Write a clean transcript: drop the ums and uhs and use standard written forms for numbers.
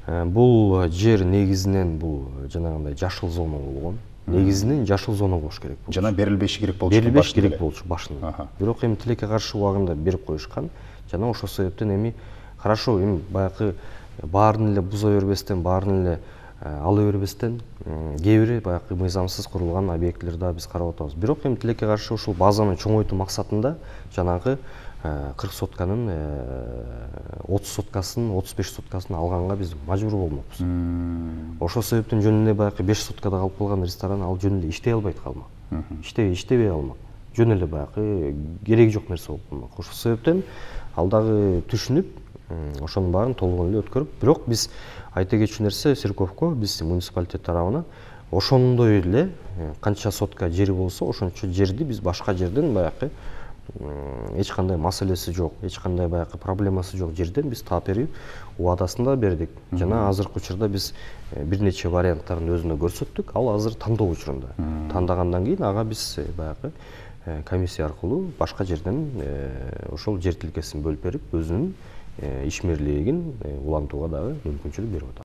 Бул жер негизинен бул жанагындай жашыл зона болгон. Негизинен жашыл зона болуш керек болчу. Жана берилбеши керек болчу. Берилбеш керек болчу башында. Бирок эми тилекке каршы убагында берип коюшкан. Жана ошол себептен эми хорошо, эми баягы баарын эле буза бербестен, баарын эле ала бербестен, кээ бири баягы мыйзамсыз курулган объектилерди да биз карап атабыз. Бирок эми тилекке каршы ушул базаны чоңойтуу максатында жанагы 40 сотканын 30 соткасын, 35 соткасын алганга биз мажбур болмокпуз. Ошол себептен жөн эле баягы 5 соткада калып калган ресторан ал жөн эле иштей албайт калмак. Иштебей алмак. Жөн эле баягы кереги жок нерсе болуп калмак. Ошол себептен ал дагы түшүнүп, ошонун баарын толугу эле өткөрүп, бирок биз айта кетчү нерсе Серковко биз муниципалитет тарабынан ошондой эле канча сотка жери болсо, ошончо жерди биз башка жерден баягы эч кандай маселеси жок, эч кандай баягы проблемасы жок жерден биз таап берип, убадасын да бердик. Жана азыркы учурда биз бир нече варианттарын өзүнө көрсөттүк. Ал азыр тандоо учурунда. Тандагандан кийин ага биз баягы комиссия аркылуу башка жерден ошол жер тилкесин бөлүп берип, өзүнүн ишмерлигин улантууга дагы мүмкүнчүлүк берип атабыз.